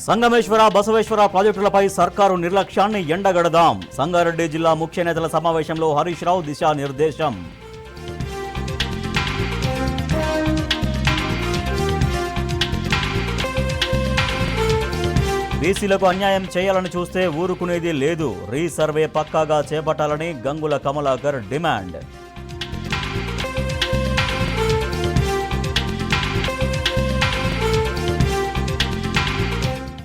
సంగమేశ్వర బసవేశ్వర ప్రాజెక్టులపై సర్కారు నిర్లక్ష్యాన్ని ఎండగడదాం. సంగారెడ్డి జిల్లా ముఖ్య నేతల సమావేశంలో హరీష్ రావు దిశానిర్దేశం. బీసీలకు అన్యాయం చేయాలని చూస్తే ఊరుకునేది లేదు. రీసర్వే పక్కాగా చేపట్టాలని గంగుల కమలాకర్ డిమాండ్.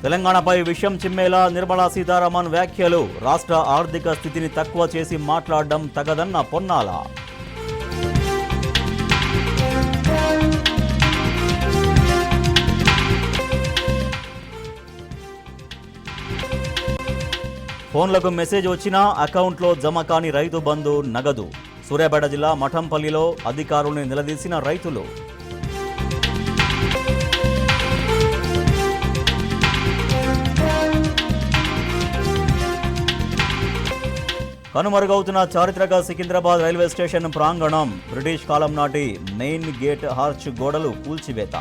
తెలంగాణపై విషయం చిమ్మేలా నిర్మలా సీతారామన్ వ్యాఖ్యలు. రాష్ట్ర ఆర్థిక స్థితిని తక్కువ చేసి మాట్లాడడం తగదన్న పొన్నాల. ఫోన్లకు మెసేజ్ వచ్చినా అకౌంట్లో జమ కాని రైతు బంధు నగదు. సూర్యాపేట జిల్లా మఠంపల్లిలో అధికారుల్ని నిలదీసిన రైతులు. కనుమరుగవుతున్న చారిత్రక సికింద్రాబాద్ రైల్వే స్టేషన్ ప్రాంగణం. బ్రిటిష్ కాలం నాటి మెయిన్ గేట్ హార్చ్ గోడలు కూల్చివేత.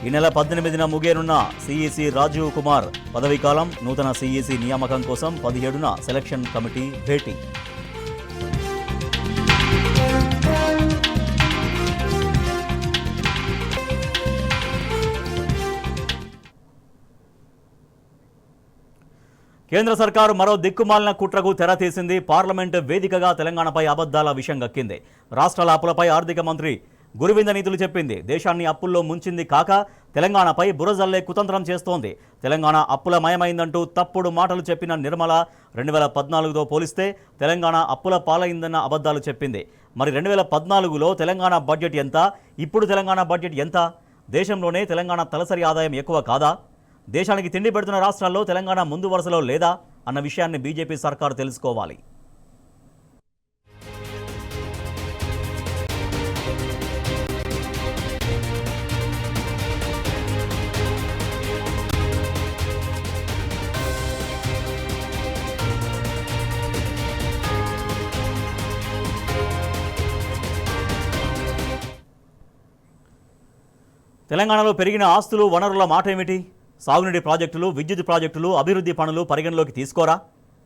ఈ నెల 18న ముగియనున్న సిఈసి రాజీవ్ కుమార్ పదవీకాలం. నూతన సిఈసి నియామకం కోసం 17న సెలక్షన్ కమిటీ భేటీ. కేంద్ర సర్కారు మరో దిక్కుమాలిన కుట్రకు తెరతీసింది. పార్లమెంటు వేదికగా తెలంగాణపై అబద్ధాల విషయం గక్కింది. రాష్ట్రాల అప్పులపై ఆర్థిక మంత్రి గురువింద నీతులు చెప్పింది. దేశాన్ని అప్పుల్లో ముంచింది కాక తెలంగాణపై బురజల్లే కుతంత్రం చేస్తోంది. తెలంగాణ అప్పులమయమైందంటూ తప్పుడు మాటలు చెప్పిన నిర్మల 2014తో పోలిస్తే తెలంగాణ అప్పుల పాలైందన్న అబద్ధాలు చెప్పింది. మరి 2014లో తెలంగాణ బడ్జెట్ ఎంత, ఇప్పుడు తెలంగాణ బడ్జెట్ ఎంత? దేశంలోనే తెలంగాణ తలసరి ఆదాయం ఎక్కువ కాదా? దేశానికి తిండి పెడుతున్న రాష్ట్రాల్లో తెలంగాణ ముందు వరుసలో లేదా అన్న విషయాన్ని బీజేపీ సర్కారు తెలుసుకోవాలి. తెలంగాణలో పెరిగిన ఆస్తులు, వనరుల మాట ఏమిటి? సాగునీటి ప్రాజెక్టులు, విద్యుత్ ప్రాజెక్టులు, అభివృద్ధి పనులు పరిగణలోకి తీసుకోరా?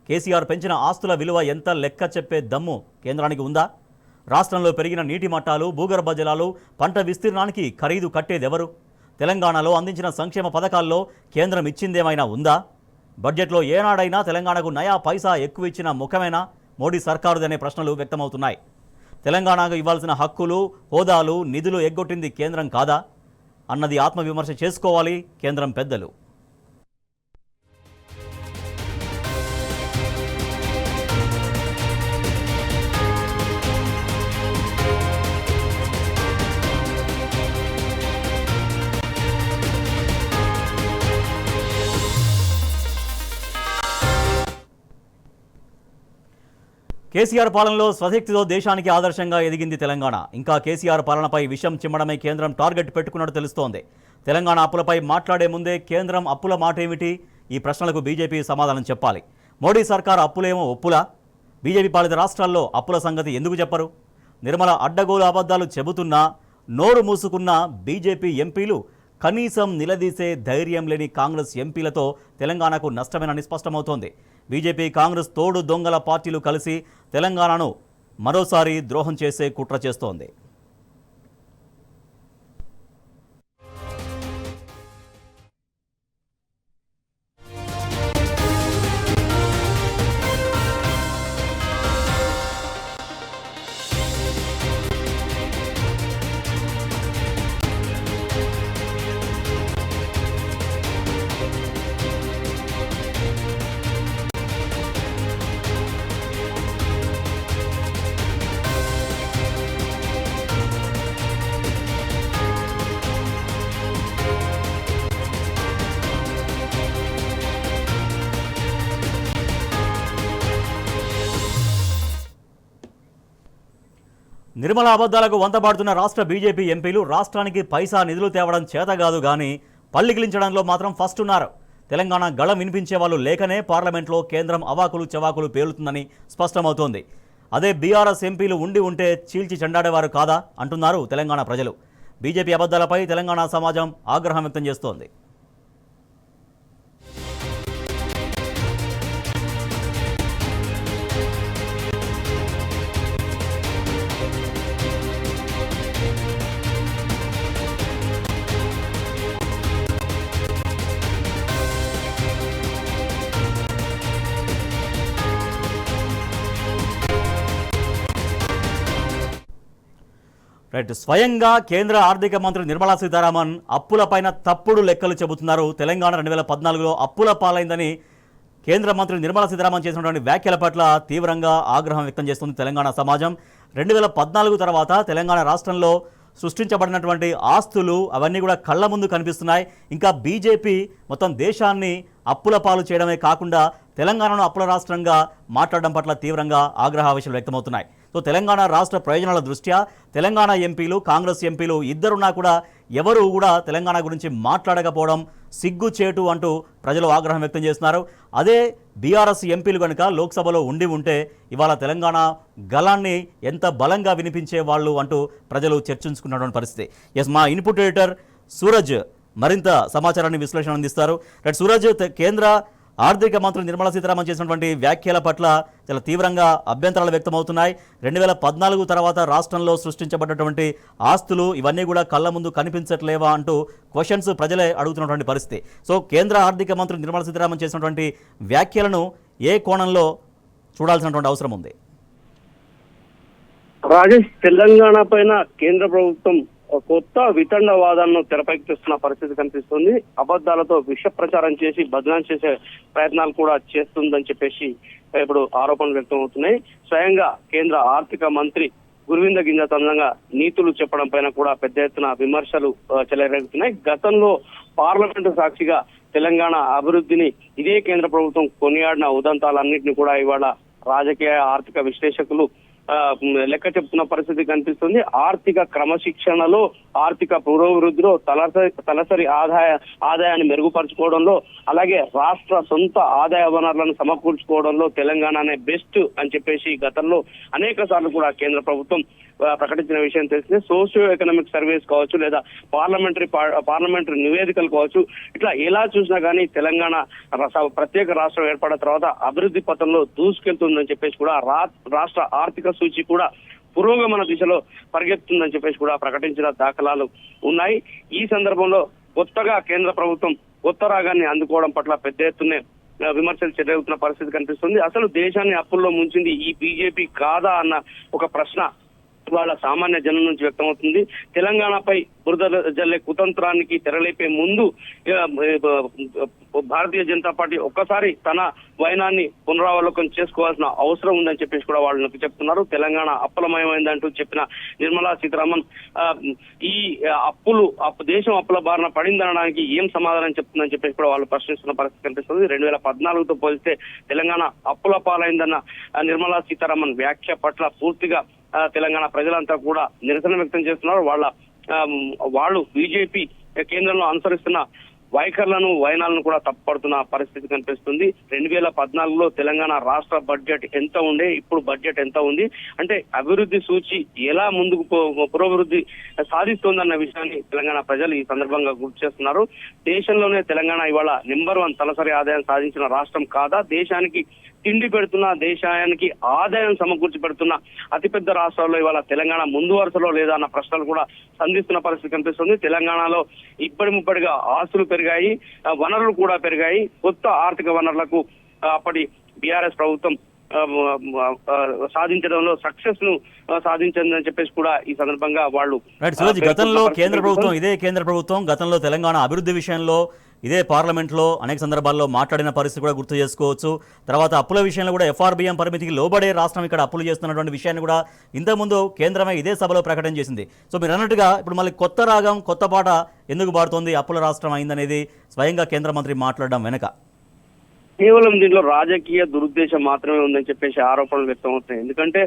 కేసీఆర్ పెంచిన ఆస్తుల విలువ ఎంత లెక్క చెప్పే దమ్ము కేంద్రానికి ఉందా? రాష్ట్రంలో పెరిగిన నీటి మట్టాలు, భూగర్భ జలాలు, పంట విస్తీర్ణానికి ఖరీదు కట్టేదెవరు? తెలంగాణలో అందించిన సంక్షేమ పథకాల్లో కేంద్రం ఇచ్చిందేమైనా ఉందా? బడ్జెట్లో ఏనాడైనా తెలంగాణకు నయా పైసా ఎక్కువ ఇచ్చిన ముఖమేనా మోడీ సర్కారుదనే ప్రశ్నలు వ్యక్తమవుతున్నాయి. తెలంగాణకు ఇవ్వాల్సిన హక్కులు, హోదాలు, నిధులు ఎగ్గొట్టింది కేంద్రం కాదా అన్నది ఆత్మవిమర్శ చేసుకోవాలి కేంద్రం పెద్దలు. కేసీఆర్ పాలనలో స్వశక్తితో దేశానికి ఆదర్శంగా ఎదిగింది తెలంగాణ. ఇంకా కేసీఆర్ పాలనపై విషం చిమ్మడమే కేంద్రం టార్గెట్ పెట్టుకున్నట్టు తెలుస్తోంది. తెలంగాణ అప్పులపై మాట్లాడే ముందే కేంద్రం అప్పుల మాట ఏమిటి? ఈ ప్రశ్నలకు బీజేపీ సమాధానం చెప్పాలి. మోడీ సర్కార్ అప్పులేమో ఒప్పులా? బీజేపీ పాలిత రాష్ట్రాల్లో అప్పుల సంగతి ఎందుకు చెప్పరు? నిర్మల అడ్డగోలు అబద్ధాలు చెబుతున్నా నోరు మూసుకున్న బీజేపీ ఎంపీలు కనీసం నిలదీసే ధైర్యం లేని కాంగ్రెస్ ఎంపీలతో తెలంగాణకు నష్టమేనని స్పష్టమవుతోంది. బీజేపీ, కాంగ్రెస్ తోడు దొంగల పార్టీలు కలిసి తెలంగాణను మరోసారి ద్రోహం చేసే కుట్ర చేస్తోంది. నిర్మల అబద్ధాలకు వంతపాడుతున్న రాష్ట్ర బీజేపీ ఎంపీలు రాష్ట్రానికి పైసా నిధులు తేవడం చేతగాదు గానీ పల్లికిలించడంలో మాత్రం ఫస్ట్ ఉన్నారు. తెలంగాణ గళం వినిపించే వాళ్ళు లేకనే పార్లమెంట్లో కేంద్రం అవాకులు చవాకులు పేలుతుందని స్పష్టమవుతోంది. అదే బీఆర్ఎస్ ఎంపీలు ఉండి ఉంటే చీల్చి చెండాడేవారు కాదా అంటున్నారు తెలంగాణ ప్రజలు. బీజేపీ అబద్ధాలపై తెలంగాణ సమాజం ఆగ్రహం వ్యక్తం చేస్తోంది. రైట్, స్వయంగా కేంద్ర ఆర్థిక మంత్రి నిర్మలా సీతారామన్ అప్పులపైన తప్పుడు లెక్కలు చెబుతున్నారు. తెలంగాణ 2014లో అప్పుల పాలైందని కేంద్ర మంత్రి నిర్మలా సీతారామన్ చేసినటువంటి వ్యాఖ్యల పట్ల తీవ్రంగా ఆగ్రహం వ్యక్తం చేస్తుంది తెలంగాణ సమాజం. 2014 తర్వాత తెలంగాణ రాష్ట్రంలో సృష్టించబడినటువంటి ఆస్తులు అవన్నీ కూడా కళ్ళ ముందు కనిపిస్తున్నాయి. ఇంకా బీజేపీ మొత్తం దేశాన్ని అప్పుల పాలు చేయడమే కాకుండా తెలంగాణను అప్పుల రాష్ట్రంగా మాట్లాడడం పట్ల తీవ్రంగా ఆగ్రహావేశాలు వ్యక్తమవుతున్నాయి. సో తెలంగాణ రాష్ట్ర ప్రయోజనాల దృష్ట్యా తెలంగాణ ఎంపీలు, కాంగ్రెస్ ఎంపీలు ఇద్దరున్నా కూడా ఎవరు కూడా తెలంగాణ గురించి మాట్లాడకపోవడం సిగ్గుచేటు అంటూ ప్రజలు ఆగ్రహం వ్యక్తం చేస్తున్నారు. అదే బీఆర్ఎస్ ఎంపీలు కనుక లోక్సభలో ఉండి ఉంటే ఇవాళ తెలంగాణ గళాన్ని ఎంత బలంగా వినిపించే వాళ్ళు అంటూ ప్రజలు చర్చించుకున్నటువంటి పరిస్థితి. ఎస్, మా ఇన్పుట్ ఎడిటర్ సూరజ్ మరింత సమాచారాన్ని విశ్లేషణ అందిస్తారు. రైట్ సూరజ్, కేంద్ర ఆర్థిక మంత్రి నిర్మలా సీతారామన్ చేసినటువంటి వ్యాఖ్యల పట్ల చాలా తీవ్రంగా అభ్యంతరాలు వ్యక్తమవుతున్నాయి. 2014 తర్వాత రాష్ట్రంలో సృష్టించబడ్డటువంటి ఆస్తులు ఇవన్నీ కూడా కళ్ళ ముందు కనిపించట్లేవా అంటూ క్వశ్చన్స్ ప్రజలే అడుగుతున్నటువంటి పరిస్థితి. సో కేంద్ర ఆర్థిక మంత్రి నిర్మలా సీతారామన్ చేసినటువంటి వ్యాఖ్యలను ఏ కోణంలో చూడాల్సినటువంటి అవసరం ఉంది? రాజేష్, తెలంగాణ పైన కేంద్ర ప్రభుత్వం కొత్త వితండవాదాలను తెరపైకి తెస్తున్న పరిస్థితి కనిపిస్తుంది. అబద్ధాలతో విష ప్రచారం చేసి బదనాం చేసే ప్రయత్నాలు కూడా చేస్తుందని చెప్పేసి ఇప్పుడు ఆరోపణలు వ్యక్తం అవుతున్నాయి. స్వయంగా కేంద్ర ఆర్థిక మంత్రి గురువింద గింజ తందంగా నీతులు చెప్పడం పైన కూడా పెద్ద ఎత్తున విమర్శలు చెలరేగుతున్నాయి. గతంలో పార్లమెంటు సాక్షిగా తెలంగాణ అభివృద్ధిని ఇదే కేంద్ర ప్రభుత్వం కొనియాడిన ఉదంతాలన్నింటినీ కూడా ఇవాళ రాజకీయ ఆర్థిక విశ్లేషకులు లెక్క చెప్తున్న పరిస్థితి కనిపిస్తుంది. ఆర్థిక క్రమశిక్షణలో, ఆర్థిక పురోభివృద్ధిలో, తలసరి ఆదాయాన్ని మెరుగుపరచుకోవడంలో, అలాగే రాష్ట్ర సొంత ఆదాయ వనరులను సమకూర్చుకోవడంలో తెలంగాణనే బెస్ట్ అని చెప్పేసి గతంలో అనేక సార్లు కూడా కేంద్ర ప్రభుత్వం ప్రకటించిన విషయం తెలిసిందే. సోషియో ఎకనామిక్ సర్వేస్ కావచ్చు, లేదా పార్లమెంటరీ నివేదికలు కావచ్చు, ఇట్లా ఎలా చూసినా కానీ తెలంగాణ ప్రత్యేక రాష్ట్రం ఏర్పడిన తర్వాత అభివృద్ధి పథంలో దూసుకెళ్తుందని చెప్పేసి కూడా రాష్ట్ర ఆర్థిక సూచి కూడా పురోగమన దిశలో పరిగెత్తుందని చెప్పేసి కూడా ప్రకటించిన దాఖలాలు ఉన్నాయి. ఈ సందర్భంలో కొత్తగా కేంద్ర ప్రభుత్వం కొత్త రాగాన్ని అందుకోవడం పట్ల పెద్ద ఎత్తునే విమర్శలు చెలరేగుతున్న పరిస్థితి కనిపిస్తుంది. అసలు దేశాన్ని అప్పుల్లో ముంచింది ఈ బీజేపీ కాదా అన్న ఒక ప్రశ్న వాళ్ళ సామాన్య జనం నుంచి వ్యక్తమవుతుంది. తెలంగాణపై బురద జల్లే కుతంత్రానికి తెరలేపే ముందు భారతీయ జనతా పార్టీ ఒక్కసారి తన వైనాన్ని పునరావలోకనం చేసుకోవాల్సిన అవసరం ఉందని చెప్పేసి కూడా వాళ్ళు నొక్కి చెప్తున్నారు. తెలంగాణ అప్పులమయమైందంటూ చెప్పిన నిర్మలా సీతారామన్ ఈ దేశం అప్పుల బారిన పడిందనడానికి ఏం సమాధానం చెప్తుందని చెప్పేసి కూడా వాళ్ళు ప్రశ్నిస్తున్న పరిస్థితి కనిపిస్తుంది. 2014తో పోలిస్తే తెలంగాణ అప్పుల పాలైందన్న నిర్మలా సీతారామన్ వ్యాఖ్య పట్ల పూర్తిగా తెలంగాణ ప్రజలంతా కూడా నిరసన వ్యక్తం చేస్తున్నారు. వాళ్ళు బీజేపీ కేంద్రంలో అనుసరిస్తున్న వైనాలను కూడా తప్పుపడుతున్న పరిస్థితి కనిపిస్తుంది. 2014లో తెలంగాణ రాష్ట్ర బడ్జెట్ ఎంత ఉండే, ఇప్పుడు బడ్జెట్ ఎంత ఉంది అంటే అభివృద్ధి సూచి ఎలా ముందుకు పురోభివృద్ధి సాధిస్తోందన్న విషయాన్ని తెలంగాణ ప్రజలు ఈ సందర్భంగా గుర్తు చేస్తున్నారు. దేశంలోనే తెలంగాణ ఇవాళ నెంబర్ 1 తలసరి ఆదాయం సాధించిన రాష్ట్రం కాదా, దేశానికి తిండి పెడుతున్న, దేశానికి ఆదాయం సమకూర్చి పెడుతున్న అతిపెద్ద రాష్ట్రాల్లో ఇవాళ తెలంగాణ ముందు వరుసలో లేదా అన్న ప్రశ్నలు కూడా సంధిస్తున్న పరిస్థితి కనిపిస్తుంది. తెలంగాణలో ఇప్పటిముప్పటిగా ఆస్తులు పెరిగాయి, వనరులు కూడా పెరిగాయి. కొత్త ఆర్థిక వనరులకు అప్పటి బీఆర్ఎస్ ప్రభుత్వం సాధించడంలో సక్సెస్ ను సాధించిందని చెప్పేసి కూడా ఈ సందర్భంగా వాళ్ళు గతంలో కేంద్ర ప్రభుత్వం గతంలో తెలంగాణ అభివృద్ధి విషయంలో ఇదే పార్లమెంట్లో అనేక సందర్భాల్లో మాట్లాడిన పరిస్థితి కూడా గుర్తు చేసుకోవచ్చు. తర్వాత అప్పుల విషయంలో కూడా ఎఫ్ఆర్బిఎం పరిమితికి లోబడే రాష్ట్రం ఇక్కడ అప్పులు చేస్తున్నటువంటి విషయాన్ని కూడా ఇంతకుముందు కేంద్రమే ఇదే సభలో ప్రకటన చేసింది. సో మీరు అన్నట్టుగా ఇప్పుడు మళ్ళీ కొత్త రాగం, కొత్త పాట ఎందుకు పాడుతోంది, అప్పుల రాష్ట్రం అయిందనేది స్వయంగా కేంద్ర మంత్రి మాట్లాడడం వెనుక కేవలం దీంట్లో రాజకీయ దురుద్దేశం మాత్రమే ఉందని చెప్పేసి ఆరోపణలు వ్యక్తమవుతున్నాయి. ఎందుకంటే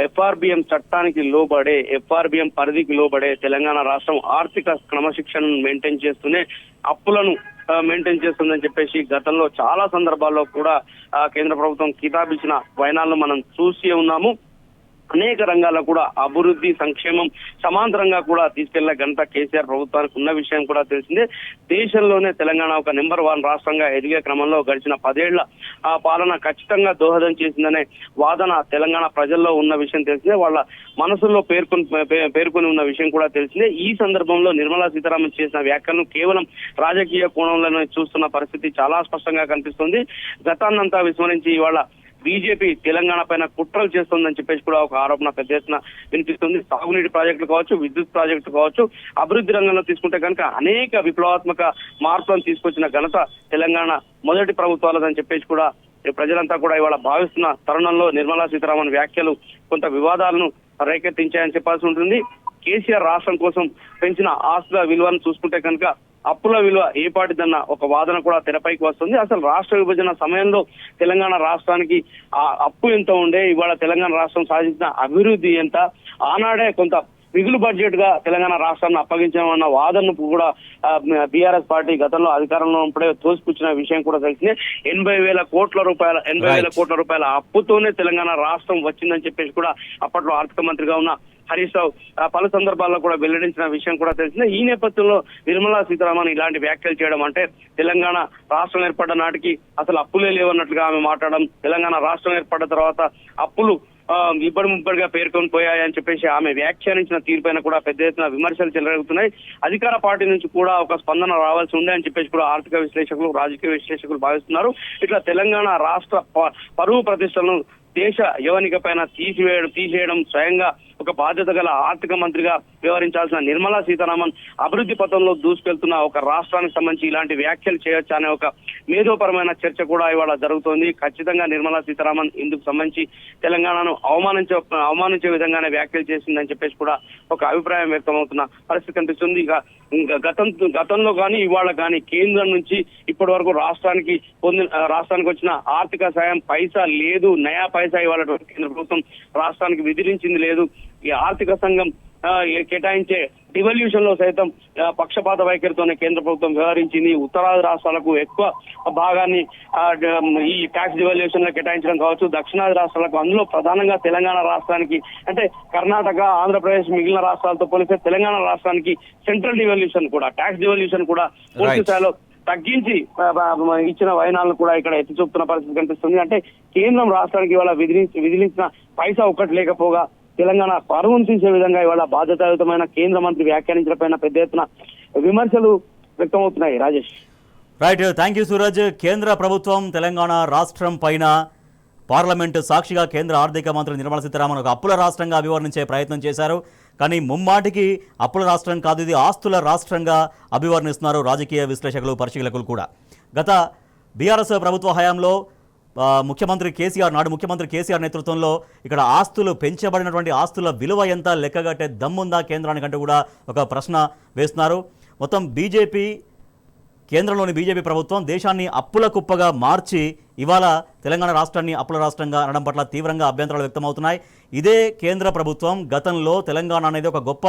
ఎఫ్ఆర్బిఎం చట్టానికి లోబడే, ఎఫ్ఆర్బిఎం పరిధికి లోబడే తెలంగాణ రాష్ట్రం ఆర్థిక క్రమశిక్షణను మెయింటైన్ చేస్తూనే అప్పులను మెయింటైన్ చేస్తుందని చెప్పేసి గతంలో చాలా సందర్భాల్లో కూడా కేంద్ర ప్రభుత్వం కితాబిచ్చిన వైనాలను మనం చూసి ఉన్నాము. అనేక రంగాల్లో కూడా అభివృద్ధి సంక్షేమం సమాంతరంగా కూడా తీసుకెళ్లే ఘనత కేసీఆర్ ప్రభుత్వానికి ఉన్న విషయం కూడా తెలిసిందే. దేశంలోనే తెలంగాణ ఒక నెంబర్ 1 రాష్ట్రంగా ఎదిగే క్రమంలో గడిచిన 10 ఏళ్ల పాలన ఖచ్చితంగా దోహదం చేసిందనే వాదన తెలంగాణ ప్రజల్లో ఉన్న విషయం తెలిసిందే. వాళ్ళ మనసుల్లో పేర్కొని ఉన్న విషయం కూడా తెలిసిందే. ఈ సందర్భంలో నిర్మలా సీతారామన్ చేసిన వ్యాఖ్యలను కేవలం రాజకీయ కోణంలోనే చూస్తున్న పరిస్థితి చాలా స్పష్టంగా కనిపిస్తుంది. గతాన్నంతా విస్మరించి ఇవాళ బీజేపీ తెలంగాణ పైన కుట్రలు చేస్తుందని చెప్పేసి కూడా ఒక ఆరోపణ పెద్ద ఎత్తున వినిపిస్తుంది. సాగునీటి ప్రాజెక్టులు కావచ్చు, విద్యుత్ ప్రాజెక్టులు కావచ్చు, అభివృద్ధి రంగంలో తీసుకుంటే కనుక అనేక విప్లవాత్మక మార్పులను తీసుకొచ్చిన ఘనత తెలంగాణ మొదటి ప్రభుత్వాలదని చెప్పేసి కూడా ప్రజలంతా కూడా ఇవాళ భావిస్తున్న తరుణంలో నిర్మలా సీతారామన్ వ్యాఖ్యలు కొంత వివాదాలను రేకెత్తించాయని చెప్పాల్సి ఉంటుంది. కేసీఆర్ రాష్ట్రం కోసం పెంచిన ఆస్తుల విలువను చూసుకుంటే కనుక అప్పుల విలువ ఏ పాటిదన్న ఒక వాదన కూడా తెరపైకి వస్తుంది. అసలు రాష్ట్ర విభజన సమయంలో తెలంగాణ రాష్ట్రానికి ఆ అప్పు ఎంత ఉండే, ఇవాళ తెలంగాణ రాష్ట్రం సాధించిన అభివృద్ధి ఎంత, ఆనాడే కొంత మిగులు బడ్జెట్ గా తెలంగాణ రాష్ట్రాన్ని అప్పగించామన్న వాదనను కూడా బీఆర్ఎస్ పార్టీ గతంలో అధికారంలో ఉన్నప్పుడే తోసిపుచ్చిన విషయం కూడా తెలిసిందే. 80,000 కోట్ల రూపాయల అప్పుతోనే తెలంగాణ రాష్ట్రం వచ్చిందని చెప్పేసి కూడా అప్పట్లో ఆర్థిక మంత్రిగా ఉన్న హరీష్ రావు పలు సందర్భాల్లో కూడా వెల్లడించిన విషయం కూడా తెలిసిందే. ఈ నేపథ్యంలో నిర్మలా సీతారామన్ ఇలాంటి వ్యాఖ్యలు చేయడం అంటే తెలంగాణ రాష్ట్రం ఏర్పడ్డ నాటికి అసలు అప్పులే లేవన్నట్లుగా ఆమె మాట్లాడడం, తెలంగాణ రాష్ట్రం ఏర్పడ్డ తర్వాత అప్పులు ముబ్బడిగా పేర్కొని పోయాయని చెప్పేసి ఆమె వ్యాఖ్యానించిన తీరుపైన కూడా పెద్ద ఎత్తున విమర్శలు చెలరేగుతున్నాయి. అధికార పార్టీ నుంచి కూడా ఒక స్పందన రావాల్సి ఉండే అని చెప్పేసి కూడా ఆర్థిక విశ్లేషకులు, రాజకీయ విశ్లేషకులు భావిస్తున్నారు. ఇట్లా తెలంగాణ రాష్ట్ర పరువు ప్రతిష్టలను దేశ యవనిక పైన తీసేయడం స్వయంగా ఒక బాధ్యత గల ఆర్థిక మంత్రిగా వ్యవహరించాల్సిన నిర్మలా సీతారామన్ అభివృద్ధి పథంలో దూసుకెళ్తున్న ఒక రాష్ట్రానికి సంబంధించి ఇలాంటి వ్యాఖ్యలు చేయొచ్చా అనే ఒక మేధోపరమైన చర్చ కూడా ఇవాళ జరుగుతోంది. ఖచ్చితంగా నిర్మలా సీతారామన్ ఇందుకు సంబంధించి తెలంగాణను అవమానించే విధంగానే వ్యాఖ్యలు చేసిందని చెప్పేసి కూడా ఒక అభిప్రాయం వ్యక్తమవుతున్న పరిస్థితి కనిపిస్తుంది. ఇక గతంలో కానీ ఇవాళ కానీ కేంద్రం నుంచి ఇప్పటి వరకు రాష్ట్రానికి వచ్చిన ఆర్థిక సాయం పైసా లేదు, నయా పైసా ఇవాళ కేంద్ర ప్రభుత్వం రాష్ట్రానికి విధించింది లేదు. ఈ ఆర్థిక సంఘం కేటాయించే డివల్యూషన్ లో సైతం పక్షపాత వైఖరితోనే కేంద్ర ప్రభుత్వం వ్యవహరించింది. ఉత్తరాది రాష్ట్రాలకు ఎక్కువ భాగాన్ని ఈ ట్యాక్స్ డివల్యూషన్ లో కేటాయించడం కావచ్చు, దక్షిణాది రాష్ట్రాలకు, అందులో ప్రధానంగా తెలంగాణ రాష్ట్రానికి అంటే కర్ణాటక, ఆంధ్రప్రదేశ్ మిగిలిన రాష్ట్రాలతో పోలిస్తే తెలంగాణ రాష్ట్రానికి సెంట్రల్ డివల్యూషన్ కూడా, ట్యాక్స్ డివల్యూషన్ కూడా పూర్తి స్థాయిలో తగ్గించి ఇచ్చిన వైనాలను కూడా ఇక్కడ ఎత్తి చూపుతున్న పరిస్థితి కనిపిస్తుంది. అంటే కేంద్రం రాష్ట్రానికి ఇవాళ విధించిన పైసా ఒక్కటి లేకపోగా తెలంగాణ పరువును తీసే విధంగా ఇవాళ బాధ్యతాయుతమైన కేంద్ర మంత్రి వ్యాఖ్యానించడం పైన పెద్ద ఎత్తున విమర్శలు వ్యక్తమవుతున్నాయి. Rajesh. Right, thank you Suraj. కేంద్ర ప్రభుత్వం తెలంగాణ రాష్ట్రం పైన పార్లమెంటు సాక్షిగా కేంద్ర ఆర్థిక మంత్రి నిర్మలా సీతారామన్ ఒక అప్పుల రాష్ట్రంగా అభివర్ణించే ప్రయత్నం చేశారు. కానీ ముమ్మాటికి అప్పుల రాష్ట్రం కాదు, ఇది ఆస్తుల రాష్ట్రంగా అభివర్ణిస్తున్నారు రాజకీయ విశ్లేషకులు, పరిశీలకులు కూడా. గత బీఆర్ఎస్ ప్రభుత్వ హయాంలో నాడు ముఖ్యమంత్రి కేసీఆర్ నేతృత్వంలో ఇక్కడ ఆస్తులు పెంచబడినటువంటి ఆస్తుల విలువ ఎంత లెక్కగట్టే దమ్ముందా కేంద్రానికంటూ కూడా ఒక ప్రశ్న వేస్తున్నారు. మొత్తం కేంద్రంలోని బీజేపీ ప్రభుత్వం దేశాన్ని అప్పుల కుప్పగా మార్చి ఇవాళ తెలంగాణ రాష్ట్రాన్ని అప్పుల రాష్ట్రంగా అనడం పట్ల తీవ్రంగా అభ్యంతరాలు వ్యక్తమవుతున్నాయి. ఇదే కేంద్ర ప్రభుత్వం గతంలో తెలంగాణ అనేది ఒక గొప్ప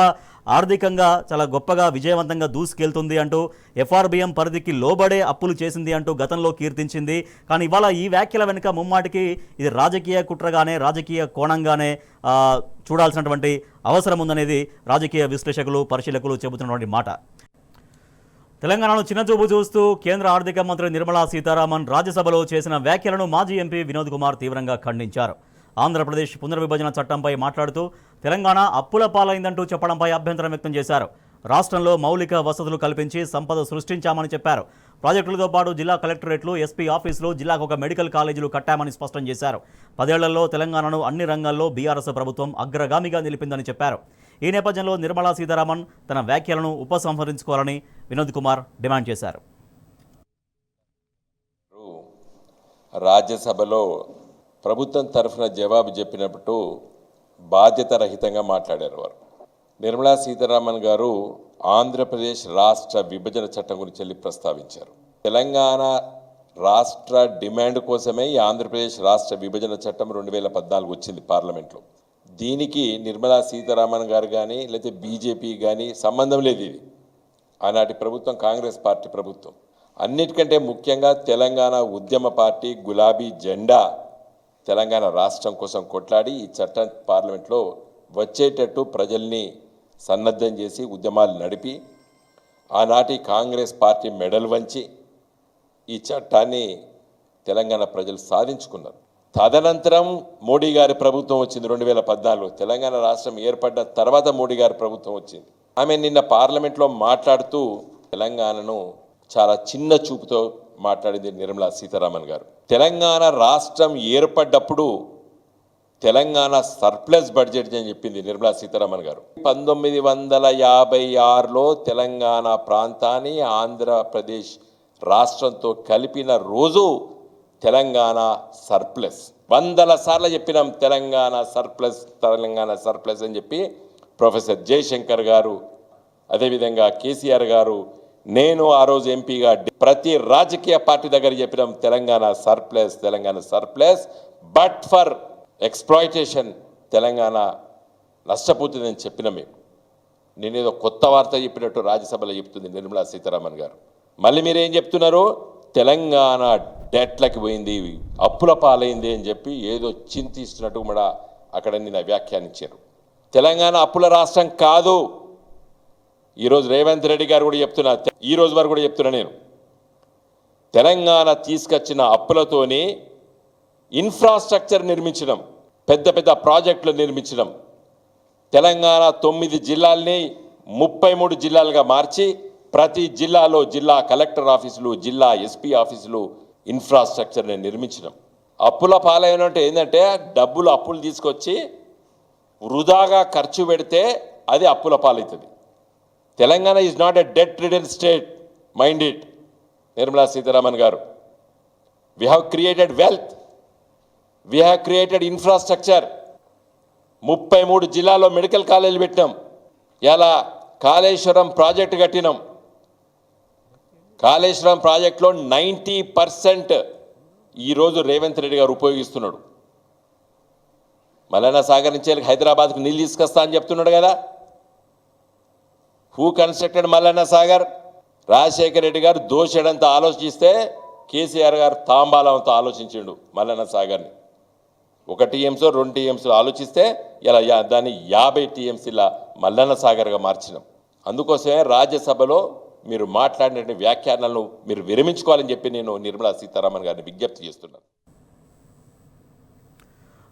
ఆర్థికంగా చాలా గొప్పగా విజయవంతంగా దూసుకెళ్తుంది అంటూ ఎఫ్ఆర్బిఎం పరిధికి లోబడే అప్పులు చేసింది అంటూ గతంలో కీర్తించింది. కానీ ఇవాళ ఈ వ్యాఖ్యల వెనుక ముమ్మాటికి ఇది రాజకీయ కుట్రగానే, రాజకీయ కోణంగానే చూడాల్సినటువంటి అవసరం ఉందనేది రాజకీయ విశ్లేషకులు, పరిశీలకులు చెబుతున్నటువంటి మాట. తెలంగాణను చిన్నచూపు చూస్తూ కేంద్ర ఆర్థిక మంత్రి నిర్మలా సీతారామన్ రాజ్యసభలో చేసిన వ్యాఖ్యలను మాజీ ఎంపీ వినోద్ కుమార్ తీవ్రంగా ఖండించారు. ఆంధ్రప్రదేశ్ పునర్విభజన చట్టంపై మాట్లాడుతూ తెలంగాణ అప్పుల పాలైందంటూ చెప్పడంపై అభ్యంతరం వ్యక్తం చేశారు. రాష్ట్రంలో మౌలిక వసతులు కల్పించి సంపద సృష్టించామని చెప్పారు. ప్రాజెక్టులతో పాటు జిల్లా కలెక్టరేట్లు, ఎస్పీ ఆఫీసులు, జిల్లాకు ఒక మెడికల్ కాలేజీలు కట్టామని స్పష్టం చేశారు. 10 ఏళ్లలో తెలంగాణను అన్ని రంగాల్లో బీఆర్ఎస్ ప్రభుత్వం అగ్రగామిగా నిలిపిందని చెప్పారు. ఈ నేపథ్యంలో నిర్మలా సీతారామన్ తన వ్యాఖ్యలను ఉపసంహరించుకోవాలని వినోద్ కుమార్ డిమాండ్ చేశారు. రాజ్యసభలో ప్రభుత్వం తరఫున జవాబు చెప్పినప్పుడు బాధ్యత రహితంగా మాట్లాడారు వారు. నిర్మలా సీతారామన్ గారు ఆంధ్రప్రదేశ్ రాష్ట్ర విభజన చట్టం గురించి ప్రస్తావించారు. తెలంగాణ రాష్ట్ర డిమాండ్ కోసమే ఈ ఆంధ్రప్రదేశ్ రాష్ట్ర విభజన చట్టం 2014 వచ్చింది పార్లమెంట్లో. దీనికి నిర్మలా సీతారామన్ గారు కానీ లేకపోతే బీజేపీ కానీ సంబంధం లేదు. ఇది ఆనాటి ప్రభుత్వం కాంగ్రెస్ పార్టీ ప్రభుత్వం. అన్నిటికంటే ముఖ్యంగా తెలంగాణ ఉద్యమ పార్టీ గులాబీ జెండా తెలంగాణ రాష్ట్రం కోసం కొట్లాడి ఈ చట్టం పార్లమెంట్లో వచ్చేటట్టు ప్రజల్ని సన్నద్ధం చేసి ఉద్యమాలు నడిపి ఆనాటి కాంగ్రెస్ పార్టీ మెడల్ వంచి ఈ చట్టాన్ని తెలంగాణ ప్రజలు సాధించుకున్నారు. తదనంతరం మోడీ గారి ప్రభుత్వం వచ్చింది 2014. తెలంగాణ రాష్ట్రం ఏర్పడ్డ తర్వాత మోడీ గారి ప్రభుత్వం వచ్చింది. ఆమె నిన్న పార్లమెంట్లో మాట్లాడుతూ తెలంగాణను చాలా చిన్న చూపుతో మాట్లాడింది నిర్మలా సీతారామన్ గారు. తెలంగాణ రాష్ట్రం ఏర్పడ్డప్పుడు తెలంగాణ సర్ప్లస్ బడ్జెట్ అని చెప్పింది నిర్మలా సీతారామన్ గారు. 1956లో తెలంగాణ ప్రాంతాన్ని ఆంధ్రప్రదేశ్ రాష్ట్రంతో కలిపిన రోజు తెలంగాణ సర్ప్లస్. 100 సార్లు చెప్పినాం తెలంగాణ సర్ప్లస్ అని చెప్పి ప్రొఫెసర్ జయశంకర్ గారు, అదేవిధంగా కేసీఆర్ గారు, నేను ఆ రోజు ఎంపీగా ప్రతి రాజకీయ పార్టీ దగ్గర చెప్పినాం Telangana surplus but for exploitation Telangana నష్టపోతుందని చెప్పినాం మేము. నేనేదో కొత్త వార్త చెప్పినట్టు రాజ్యసభలో చెప్తుంది నిర్మలా సీతారామన్ గారు. మళ్ళీ మీరేం చెప్తున్నారు? తెలంగాణ డెట్లకి పోయింది, అప్పుల పాలైంది అని చెప్పి ఏదో చింతిస్తున్నట్టు కూడా అక్కడ నిన్న వ్యాఖ్యానించారు. తెలంగాణ అప్పుల రాష్ట్రం కాదు. ఈరోజు రేవంత్ రెడ్డి గారు కూడా చెప్తున్నా, ఈ రోజు వరకు కూడా చెప్తున్నా నేను, తెలంగాణ తీసుకొచ్చిన అప్పులతోని ఇన్ఫ్రాస్ట్రక్చర్ నిర్మించడం, పెద్ద పెద్ద ప్రాజెక్టులు నిర్మించడం, తెలంగాణ 9 జిల్లాల్ని 33 జిల్లాలుగా మార్చి ప్రతి జిల్లాలో జిల్లా కలెక్టర్ ఆఫీసులు, జిల్లా ఎస్పీ ఆఫీసులు, ఇన్ఫ్రాస్ట్రక్చర్ని నిర్మించడం. అప్పుల పాలైన అంటే ఏంటంటే అప్పులు తీసుకొచ్చి వృధాగా ఖర్చు పెడితే అది అప్పుల పాలవుతుంది. Telangana is not a debt ridden state, mind it Nirmala Sitharaman గారు. We have created wealth, we have created infrastructure. 33 జిల్లాల్లో మెడికల్ కాలేజీలు పెట్టినాం. ఇలా కాళేశ్వరం ప్రాజెక్టు కట్టినాం. కాళేశ్వరం ప్రాజెక్టులో 90% ఈరోజు రేవంత్ రెడ్డి గారు ఉపయోగిస్తున్నాడు. మల్లన్న సాగర్ నుంచి హైదరాబాద్కు నీళ్ళు తీసుకొస్తా అని చెప్తున్నాడు కదా. Who constructed Mallanna Sagar? రాజశేఖర రెడ్డి గారు దోషడంతా ఆలోచిస్తే కేసీఆర్ గారు తాంబాలంతో ఆలోచించిండు మల్లన్న సాగర్ని. 1 టీఎంసీ 2 టీఎంసీ ఆలోచిస్తే ఇలా దాన్ని 50 టీఎంసీల మల్లన్న సాగర్గా మార్చినాం. అందుకోసమే రాజ్యసభలో మీరు మాట్లాడిన వ్యాఖ్యానాలను మీరు విరమించుకోవాలని చెప్పి నేను నిర్మలా సీతారామన్ గారిని విజ్ఞప్తి చేస్తున్నాను.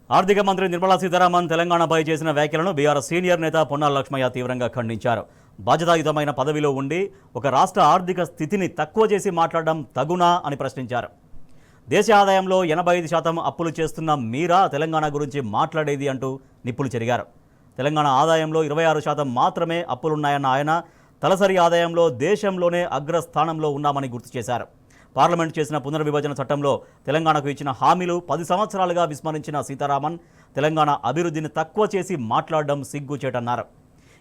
ఆర్థిక మంత్రి నిర్మలా సీతారామన్ తెలంగాణపై చేసిన వ్యాఖ్యలను బీఆర్ఎస్ సీనియర్ నేత పొన్నాల లక్ష్మయ్య తీవ్రంగా ఖండించారు. బాధ్యతాయుతమైన పదవిలో ఉండి ఒక రాష్ట్ర ఆర్థిక స్థితిని తక్కువ చేసి మాట్లాడడం తగునా అని ప్రశ్నించారు. దేశ ఆదాయంలో 85% అప్పులు చేస్తున్న మీరా తెలంగాణ గురించి మాట్లాడేది అంటూ నిప్పులు చెరిగారు. తెలంగాణ ఆదాయంలో 26% మాత్రమే అప్పులున్నాయన్న ఆయన తలసరి ఆదాయంలో దేశంలోనే అగ్రస్థానంలో ఉన్నామని గుర్తు చేశారు. పార్లమెంట్ చేసిన పునర్విభజన చట్టంలో తెలంగాణకు ఇచ్చిన హామీలు 10 సంవత్సరాలుగా విస్మరించిన సీతారామన్ తెలంగాణ అభివృద్ధిని తక్కువ చేసి మాట్లాడడం సిగ్గుచేటన్నారు.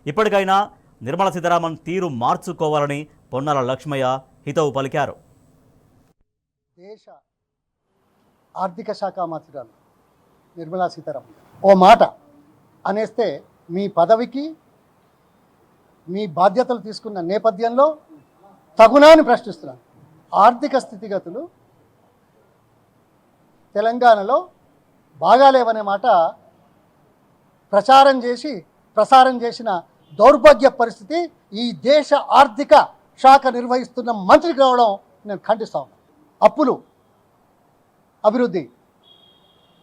ఇప్పటికైనా నిర్మలా సీతారామన్ తీరు మార్చుకోవాలని పొన్నాల లక్ష్మయ్య హితవు పలికారు. దేశ ఆర్థిక శాఖ మంత్రురాలు నిర్మలా సీతారామన్ ఓ మాట అనేస్తే మీ పదవికి మీ బాధ్యతలు తీసుకున్న నేపథ్యంలో తగునా అని ప్రశ్నిస్తున్నాను. ఆర్థిక స్థితిగతులు తెలంగాణలో బాగాలేవనే మాట ప్రసారం చేసిన దౌర్భాగ్య పరిస్థితి ఈ దేశ ఆర్థిక శాఖ నిర్వహిస్తున్న మంత్రికి రావడం నేను ఖండిస్తా ఉన్నాను. అప్పులు, అభివృద్ధి,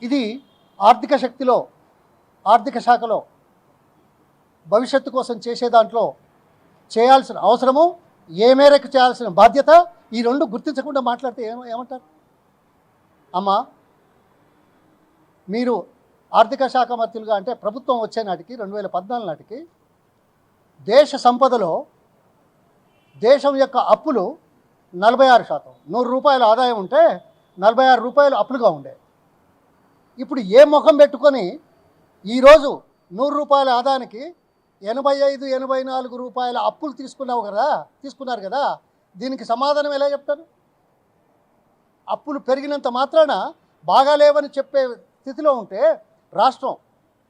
ఇది ఆర్థిక శాఖలో భవిష్యత్తు కోసం చేసే దాంట్లో చేయాల్సిన అవసరము, ఏ మేరకు చేయాల్సిన బాధ్యత, ఈ రెండు గుర్తించకుండా మాట్లాడితే ఏమంటారు? అమ్మా, మీరు ఆర్థిక శాఖ మంత్రులుగా అంటే ప్రభుత్వం వచ్చే నాటికి 2014 నాటికి దేశ సంపదలో దేశం యొక్క అప్పులు 46%. 100 రూపాయల ఆదాయం ఉంటే 46 రూపాయలు అప్పులుగా ఉండే. ఇప్పుడు ఏ ముఖం పెట్టుకొని ఈరోజు 100 రూపాయల ఆదాయానికి 85-84 రూపాయల అప్పులు తీసుకున్నారు కదా, దీనికి సమాధానం ఎలా చెప్తారు? అప్పులు పెరిగినంత మాత్రాన బాగాలేవని చెప్పే స్థితిలో ఉంటే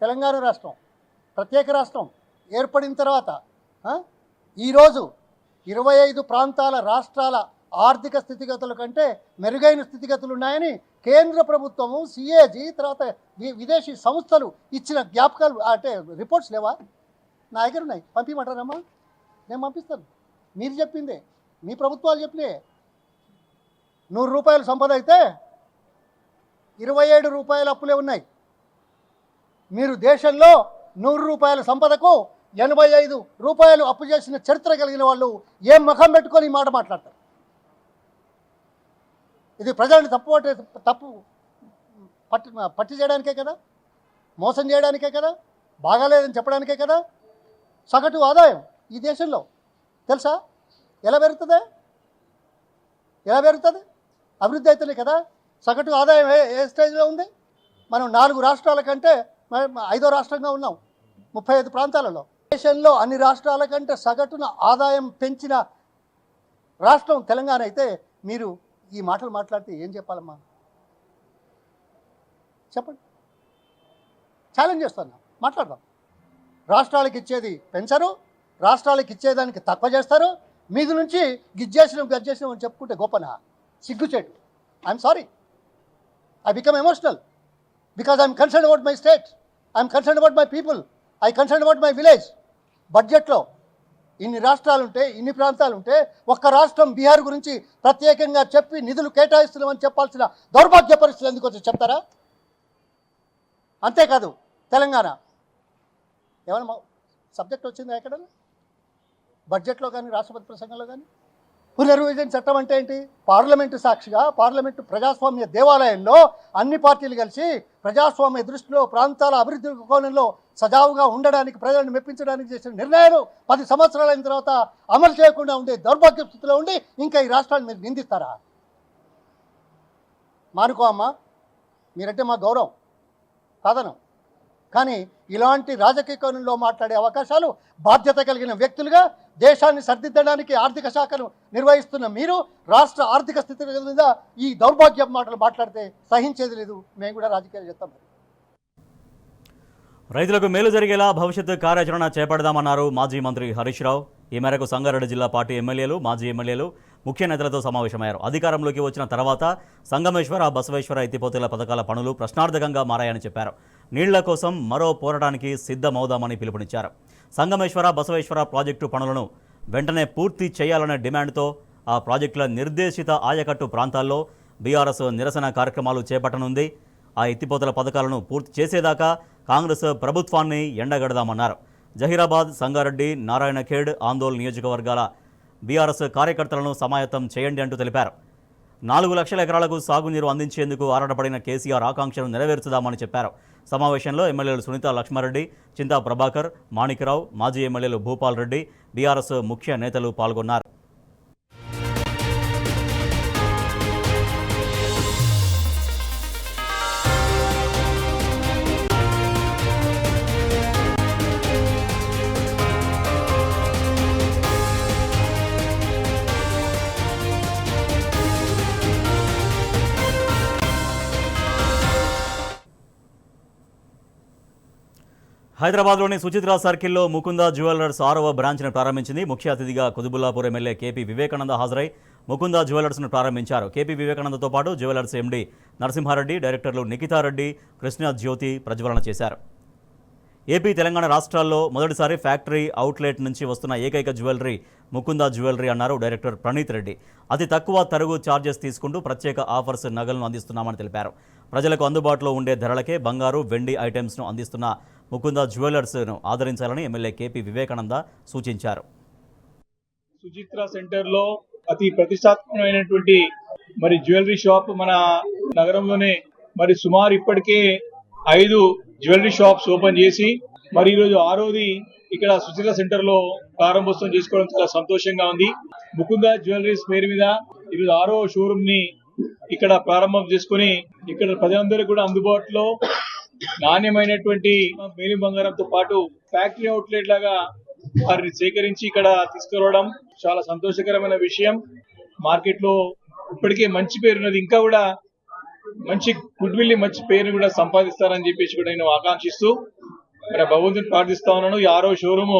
తెలంగాణ రాష్ట్రం ప్రత్యేక రాష్ట్రం ఏర్పడిన తర్వాత ఈరోజు 25 రాష్ట్రాల ఆర్థిక స్థితిగతుల కంటే మెరుగైన స్థితిగతులు ఉన్నాయని కేంద్ర ప్రభుత్వము, సిఏజీ, తర్వాత విదేశీ సంస్థలు ఇచ్చిన జ్ఞాపకాలు అంటే రిపోర్ట్స్ లేవా? నా దగ్గర ఉన్నాయి, పంపించమంటారమ్మా? నేను పంపిస్తాను. మీరు చెప్పిందే, మీ ప్రభుత్వాలు చెప్పినే. 100 రూపాయల సంపద అయితే 27 రూపాయల అప్పులే ఉన్నాయి. మీరు దేశంలో 100 రూపాయల సంపదకు 85 రూపాయలు అప్పు చేసిన చరిత్ర కలిగిన వాళ్ళు ఏం ముఖం పెట్టుకొని ఈ మాట మాట్లాడతారు? ఇది ప్రజల్ని తప్పు పట్టి చేయడానికే కదా, మోసం చేయడానికే కదా, బాగాలేదని చెప్పడానికే కదా. సగటు ఆదాయం ఈ దేశంలో తెలుసా ఎలా పెరుగుతుంది? అభివృద్ధి అయితేనే కదా. సగటు ఆదాయం ఏ స్టేజ్లో ఉంది? మనం 4 రాష్ట్రాల కంటే 5వ రాష్ట్రంగా ఉన్నాం 35 ప్రాంతాలలో. దేశంలో అన్ని రాష్ట్రాల కంటే సగటున ఆదాయం పెంచిన రాష్ట్రం తెలంగాణ అయితే మీరు ఈ మాటలు మాట్లాడితే ఏం చెప్పాలమ్మా? చెప్పండి. ఛాలెంజ్ చేస్తాను, మాట్లాడదాం. రాష్ట్రాలకు ఇచ్చేది పెంచరు, రాష్ట్రాలకు ఇచ్చేదానికి తక్కువ చేస్తారు. మీది నుంచి గజ్జేసినాం అని చెప్పుకుంటే గొప్పనా? సిగ్గుచేటు. I'm sorry, I become emotional because I'm concern about my state, I'm concern about my people, I concern about my village. బడ్జెట్లో ఇన్ని రాష్ట్రాలుంటే, ఇన్ని ప్రాంతాలుంటే, ఒక్క రాష్ట్రం బీహార్ గురించి ప్రత్యేకంగా చెప్పి నిధులు కేటాయిస్తున్నామని చెప్పాల్సిన దౌర్భాగ్య పరిస్థితులు ఎందుకు వచ్చి చెప్తారా? అంతేకాదు, తెలంగాణ ఏమైనా సబ్జెక్ట్ వచ్చిందా ఎక్కడైనా? బడ్జెట్లో కానీ, రాష్ట్రపతి ప్రసంగంలో కానీ? పునర్విభజన చట్టం అంటే ఏంటి? పార్లమెంటు సాక్షిగా, పార్లమెంటు ప్రజాస్వామ్య దేవాలయంలో అన్ని పార్టీలు కలిసి ప్రజాస్వామ్య దృష్టిలో ప్రాంతాల అభివృద్ధి కోణంలో సజావుగా ఉండడానికి, ప్రజలను మెప్పించడానికి చేసిన నిర్ణయాలు 10 సంవత్సరాలైన తర్వాత అమలు చేయకుండా ఉండే దౌర్భాగ్య స్థితిలో ఉండి ఇంకా ఈ రాష్ట్రాన్ని మీరు నిందిస్తారా? మానుకో అమ్మా, మీరంటే మా గౌరవం కాదనం. కానీ ఇలాంటి రాజకీయ కోణంలో మాట్లాడే అవకాశాలు బాధ్యత కలిగిన వ్యక్తులుగా దేశాన్ని సరిదిద్దడానికి ఆర్థిక శాఖను నిర్వహిస్తున్న మీరు రాష్ట్ర ఆర్థిక స్థితి మీద ఈ దౌర్భాగ్య మాటలు మాట్లాడితే సహించేది లేదు. మేము కూడా రాజకీయాలు చేస్తాం. రైతులకు మేలు జరిగేలా భవిష్యత్తు కార్యాచరణ చేపడదామన్నారు మాజీ మంత్రి హరీష్ రావు. ఈ మేరకు సంగారెడ్డి జిల్లా పార్టీ ఎమ్మెల్యేలు, మాజీ ఎమ్మెల్యేలు ముఖ్య నేతలతో సమావేశమయ్యారు. అధికారంలోకి వచ్చిన తర్వాత సంగమేశ్వర, బసవేశ్వర ఎత్తిపోతల పథకాల పనులు ప్రశ్నార్థకంగా మారాయని చెప్పారు. నీళ్ల కోసం మరో పోరాటానికి సిద్ధమవుదామని పిలుపునిచ్చారు. సంగమేశ్వర, బసవేశ్వర ప్రాజెక్టు పనులను వెంటనే పూర్తి చేయాలనే డిమాండ్తో ఆ ప్రాజెక్టుల నిర్దేశిత ఆయకట్టు ప్రాంతాల్లో బీఆర్ఎస్ నిరసన కార్యక్రమాలు చేపట్టనుంది. ఆ ఎత్తిపోతల పథకాలను పూర్తి చేసేదాకా కాంగ్రెస్ ప్రభుత్వాన్ని ఎండగడదామన్నారు. జహీరాబాద్, సంగారెడ్డి, నారాయణఖేడ్, ఆందోళన నియోజకవర్గాల బీఆర్ఎస్ కార్యకర్తలను సమాయత్తం చేయండి అంటూ తెలిపారు. 4 లక్షల ఎకరాలకు సాగునీరు అందించేందుకు ఆరాటపడిన కేసీఆర్ ఆకాంక్షను నెరవేర్చుదామని చెప్పారు. సమావేశంలో ఎమ్మెల్యేలు సునీత లక్ష్మారెడ్డి, చింతా ప్రభాకర్, మాణిక్రావు, మాజీ ఎమ్మెల్యేలు భూపాల్ రెడ్డి, బీఆర్ఎస్ ముఖ్య నేతలు పాల్గొన్నారు. హైదరాబాద్లోని సుచిత్రా సర్కిల్లో ముకుందా జ్యువెలర్స్ 6వ బ్రాంచ్ను ప్రారంభించింది. ముఖ్య అతిథిగా కుతుబుల్లాపూర్ ఎమ్మెల్యే కేపీ వివేకానంద హాజరై ముకుందా జ్యువెలర్స్ను ప్రారంభించారు. కేపీ వివేకానందతో పాటు జ్యువెలర్స్ ఎండీ నరసింహారెడ్డి, డైరెక్టర్లు నిఖితారెడ్డి, కృష్ణ జ్యోతి ప్రజ్వలన చేశారు. ఏపీ, తెలంగాణ రాష్ట్రాల్లో మొదటిసారి ఫ్యాక్టరీ అవుట్లెట్ నుంచి వస్తున్న ఏకైక జ్యువెలరీ ముకుందా జ్యువెలరీ అన్నారు డైరెక్టర్ ప్రణీత్ రెడ్డి. అతి తక్కువ తరుగు ఛార్జెస్ తీసుకుంటూ ప్రత్యేక ఆఫర్స్ నగలను అందిస్తున్నామని తెలిపారు. ప్రజలకు అందుబాటులో ఉండే ధరలకే బంగారు, వెండి ఐటమ్స్ను అందిస్తున్న ముకుందా జ్యువెలర్స్ను ఆదరించాలని ఎమ్మెల్యే కేపీ వివేకానంద సూచించారు. సుచిత్రా సెంటర్లో అతి ప్రతిష్టాత్మకమైనటువంటి జ్యువెలరీ షాప్ మన నగరంలోనే సుమారు ఇప్పటికే 5 జ్యువెలరీ షాప్స్ ఓపెన్ చేసి ఈరోజు 6వది ఇక్కడ సుచిత్రా సెంటర్ లో ప్రారంభోత్సవం చేసుకోవడం చాలా సంతోషంగా ఉంది. ముకుందా జ్యువెలరీస్ పేరు మీద ఈరోజు 6వ షోరూమ్ ని ఇక్కడ ప్రారంభం చేసుకుని ఇక్కడ ప్రజలందరికీ కూడా అందుబాటులో నాణ్యమైనటువంటి మేలి బంగారంతో పాటు ఫ్యాక్టరీ అవుట్లెట్ లాగా వారిని సేకరించి ఇక్కడ తీసుకురావడం చాలా సంతోషకరమైన విషయం. మార్కెట్ లో ఇప్పటికే మంచి పేరున్నది, ఇంకా కూడా మంచి గుడ్ విల్ ని, మంచి పేరుని కూడా సంపాదిస్తారని చెప్పేసి కూడా నేను ఆకాంక్షిస్తూ భగవంతుని ప్రార్థిస్తా ఉన్నాను. ఈ 6వ షోరూమ్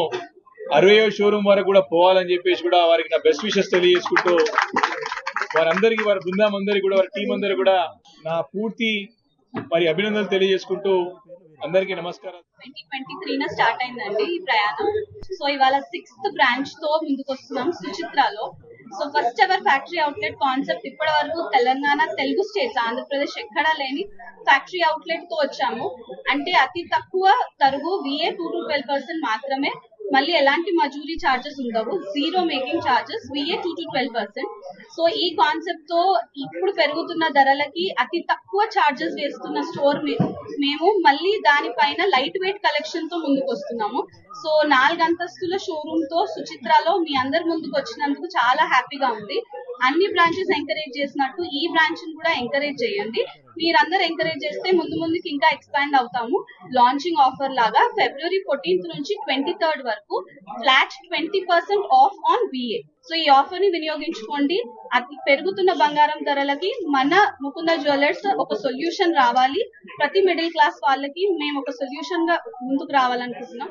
60వ షోరూమ్ వరకు కూడా పోవాలని చెప్పేసి కూడా వారికి నా బెస్ట్ విషెస్ తెలియజేసుకుంటూ వారందరికీ, వారి బృందం అందరికీ కూడా, వారి టీం అందరికీ కూడా నా పూర్తి మరి అభినందనలు తెలియజేసుకుంటూ అందరికీ నమస్కారం. 2023 స్టార్ట్ అయిందండి ఈ ప్రయాణం. సో ఇవాళ 6th బ్రాంచ్ తో ముందుకు వస్తున్నాం సుచిత్రాలో. So first ever factory outlet concept ఇప్పటి వరకు తెలంగాణ, తెలుగు స్టేట్స్, ఆంధ్రప్రదేశ్ ఎక్కడా లేని ఫ్యాక్టరీ అవుట్లెట్ తో వచ్చాము. అంటే అతి తక్కువ తరుగు VA 2 to 12% మాత్రమే, మళ్ళీ ఎలాంటి మజూరీ చార్జెస్ ఉండవు, zero making charges, VA 2 to 12%. So ఈ కాన్సెప్ట్ తో ఇప్పుడు పెరుగుతున్న ధరలకి అతి తక్కువ చార్జెస్ వేస్తున్న స్టోర్ మేము మళ్ళీ దానిపైన లైట్ వెయిట్ కలెక్షన్ తో ముందుకు వస్తున్నాము. సో 4 అంతస్తుల షోరూమ్ తో సుచిత్రాలో మీ అందరి ముందుకు వచ్చినందుకు చాలా హ్యాపీగా ఉంది. అన్ని బ్రాంచెస్ ఎంకరేజ్ చేసినట్టు ఈ బ్రాంచ్ కూడా ఎంకరేజ్ చేయండి. మీరందరూ ఎంకరేజ్ చేస్తే ముందుకి ఇంకా ఎక్స్పాండ్ అవుతాము. లాంచింగ్ ఆఫర్ లాగా February 14th నుంచి 23rd వరకు flat 20% of on VA. So ఈ ఆఫర్ ని వినియోగించుకోండి. అతి పెరుగుతున్న బంగారం ధరలకి మన ముకుంద జ్యువెలర్స్ ఒక సొల్యూషన్ రావాలి. ప్రతి మిడిల్ క్లాస్ వాళ్ళకి మేము ఒక సొల్యూషన్ గా ముందుకు రావాలనుకుంటున్నాం.